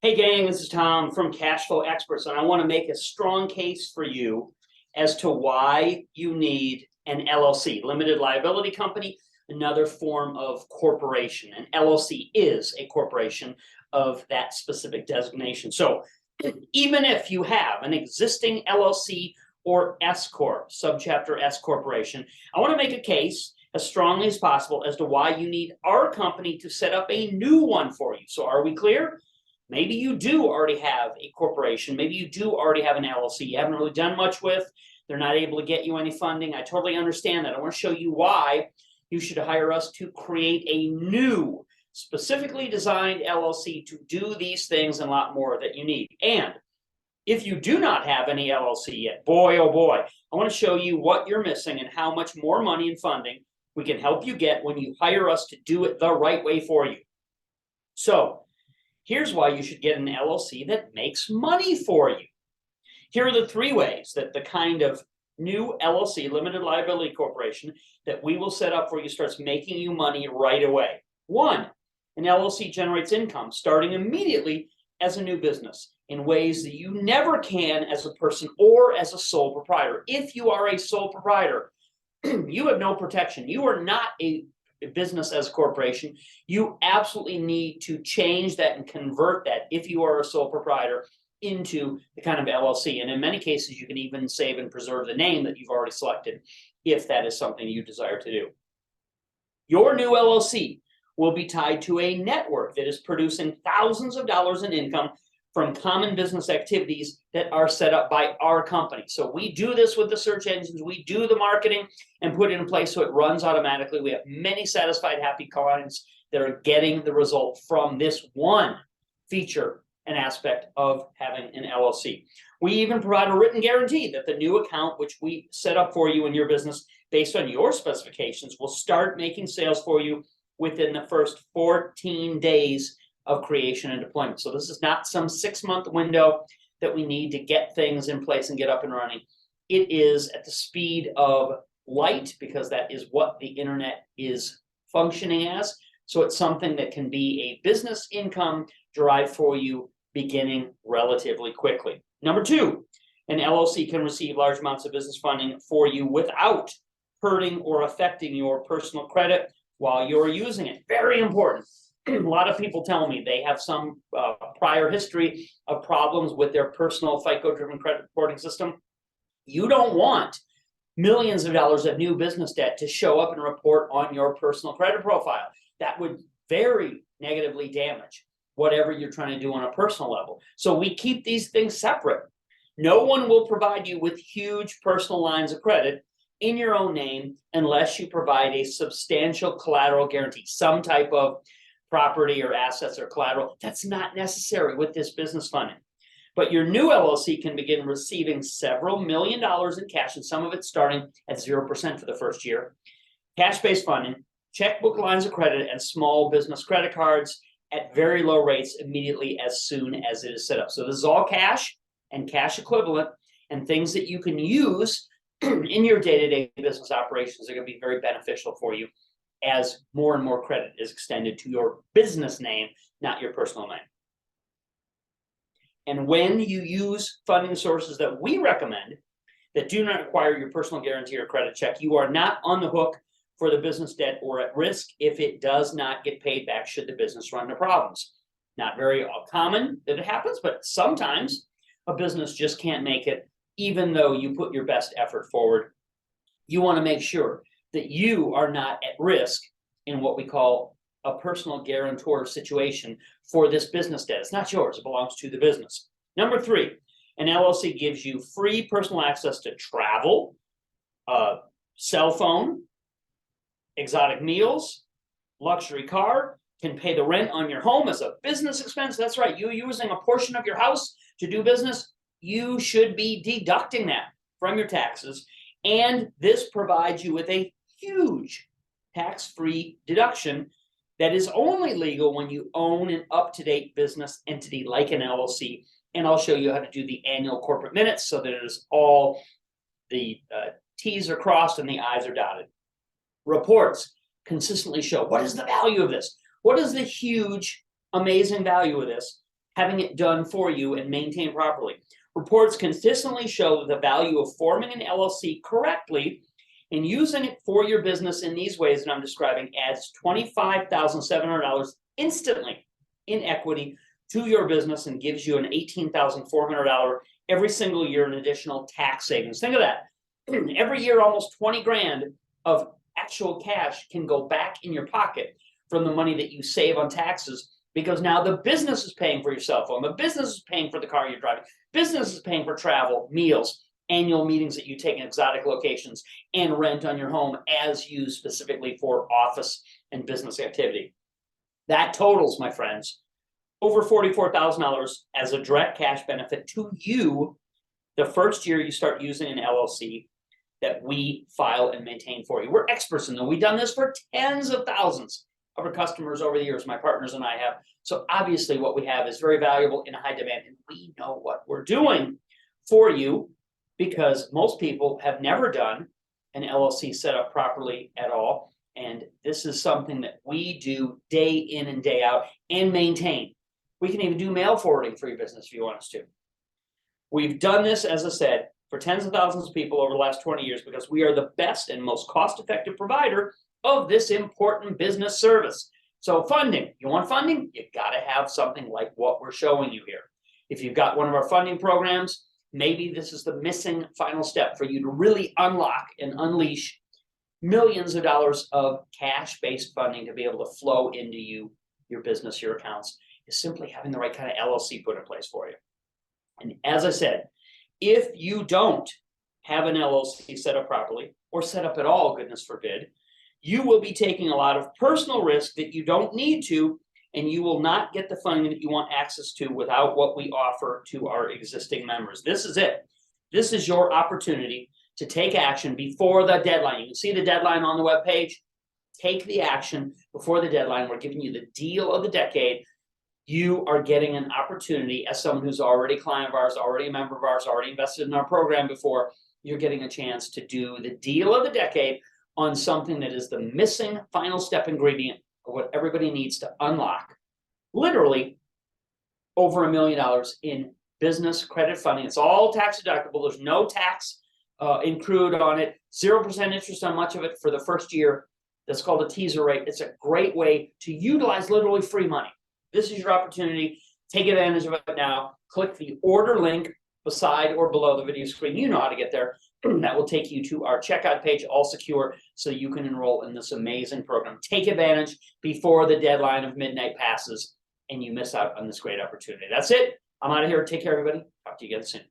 Hey gang, this is Tom from Cash Flow Experts, and I want to make a strong case for you as to why you need an LLC, limited liability company, another form of corporation. An LLC is a corporation of that specific designation. So even if you have an existing LLC or S Corp, subchapter S corporation, I want to make a case as strongly as possible as to why you need our company to set up a new one for you. So are we clear? Maybe you do already have a corporation. Maybe you do already have an LLC you haven't really done much with. They're not able to get you any funding. I totally understand that. I want to show you why you should hire us to create a new, specifically designed LLC to do these things and a lot more that you need. And if you do not have any LLC yet, boy, oh boy, I want to show you what you're missing and how much more money and funding we can help you get when you hire us to do it the right way for you. So, here's why you should get an LLC that makes money for you. Here are the three ways that the kind of new LLC, limited liability corporation, that we will set up for you starts making you money right away. One, an LLC generates income starting immediately as a new business in ways that you never can as a person or as a sole proprietor. If you are a sole proprietor, you have no protection. You are not a business as a corporation. You absolutely need to change that and convert that, if you are a sole proprietor, into the kind of LLC. And in many cases, you can even save and preserve the name that you've already selected if that is something you desire to do. Your new LLC will be tied to a network that is producing thousands of dollars in income from common business activities that are set up by our company. So we do this with the search engines, we do the marketing and put it in place so it runs automatically. We have many satisfied, happy clients that are getting the result from this one feature and aspect of having an LLC. We even provide a written guarantee that the new account, which we set up for you in your business based on your specifications, will start making sales for you within the first 14 days of creation and deployment. So this is not some 6-month window that we need to get things in place and get up and running. It is at the speed of light, because that is what the internet is functioning as. So it's something that can be a business income derived for you beginning relatively quickly. Number two, an LLC can receive large amounts of business funding for you without hurting or affecting your personal credit while you're using it. Very important. A lot of people tell me they have some prior history of problems with their personal FICO-driven credit reporting system. You don't want millions of dollars of new business debt to show up and report on your personal credit profile. That would very negatively damage whatever you're trying to do on a personal level. So we keep these things separate. No one will provide you with huge personal lines of credit in your own name unless you provide a substantial collateral guarantee, some type of property or assets or collateral. That's not necessary with this business funding. But your new LLC can begin receiving several $1 million in cash, and some of it starting at 0% for the first year, cash-based funding, checkbook lines of credit, and small business credit cards at very low rates immediately as soon as it is set up. So this is all cash and cash equivalent and things that you can use in your day-to-day business operations are going to be very beneficial for you as more and more credit is extended to your business name, not your personal name. And when you use funding sources that we recommend that do not require your personal guarantee or credit check, you are not on the hook for the business debt or at risk if it does not get paid back should the business run into problems. Not very common that it happens, but sometimes a business just can't make it, even though you put your best effort forward. You want to make sure that you are not at risk in what we call a personal guarantor situation for this business debt. It's not yours, it belongs to the business. Number three, an LLC gives you free personal access to travel, cell phone, exotic meals, luxury car, can pay the rent on your home as a business expense. That's right, you using a portion of your house to do business, you should be deducting that from your taxes. And this provides you with a huge tax-free deduction that is only legal when you own an up-to-date business entity like an LLC. And I'll show you how to do the annual corporate minutes so that it is all the T's are crossed and the I's are dotted. Reports consistently show what is the value of this? What is the huge, amazing value of this? having it done for you and maintained properly. Reports consistently show that the value of forming an LLC correctly and using it for your business in these ways that I'm describing adds $25,700 instantly in equity to your business and gives you an $18,400 every single year in additional tax savings. Think of that. Every year, almost 20 grand of actual cash can go back in your pocket from the money that you save on taxes, because now the business is paying for your cell phone, the business is paying for the car you're driving, business is paying for travel, meals, annual meetings that you take in exotic locations, and rent on your home as used specifically for office and business activity. That totals, my friends, over $44,000 as a direct cash benefit to you the first year you start using an LLC that we file and maintain for you. We're experts in that. We've done this for tens of thousands of our customers over the years, my partners and I have. So obviously what we have is very valuable and high demand, and we know what we're doing for you, because most people have never done an LLC set up properly at all. And this is something that we do day in and day out and maintain. We can even do mail forwarding for your business if you want us to. We've done this, as I said, for tens of thousands of people over the last 20 years because we are the best and most cost-effective provider of this important business service. So funding, you want funding? You gotta have something like what we're showing you here. If you've got one of our funding programs, maybe this is the missing final step for you to really unlock and unleash millions of dollars of cash-based funding to be able to flow into your business, your accounts, is simply having the right kind of LLC put in place for you. And as I said, if you don't have an LLC set up properly, or set up at all, goodness forbid, you will be taking a lot of personal risk that you don't need to, and you will not get the funding that you want access to without what we offer to our existing members. This is it. This is your opportunity to take action before the deadline. You can see the deadline on the webpage. Take the action before the deadline. We're giving you the deal of the decade. You are getting an opportunity as someone who's already a client of ours, already a member of ours, already invested in our program before. You're getting a chance to do the deal of the decade on something that is the missing final step ingredient of what everybody needs to unlock literally over $1 million in business credit funding. It's all tax deductible. There's no tax accrued on it, 0% interest on much of it for the first year. That's called a teaser rate. It's a great way to utilize literally free money. This is your opportunity. Take advantage of it now. Click the order link beside or below the video screen. You know how to get there. That will take you to our checkout page, all secure, so you can enroll in this amazing program. Take advantage before the deadline of midnight passes and you miss out on this great opportunity. That's it. I'm out of here. Take care, everybody. Talk to you again soon.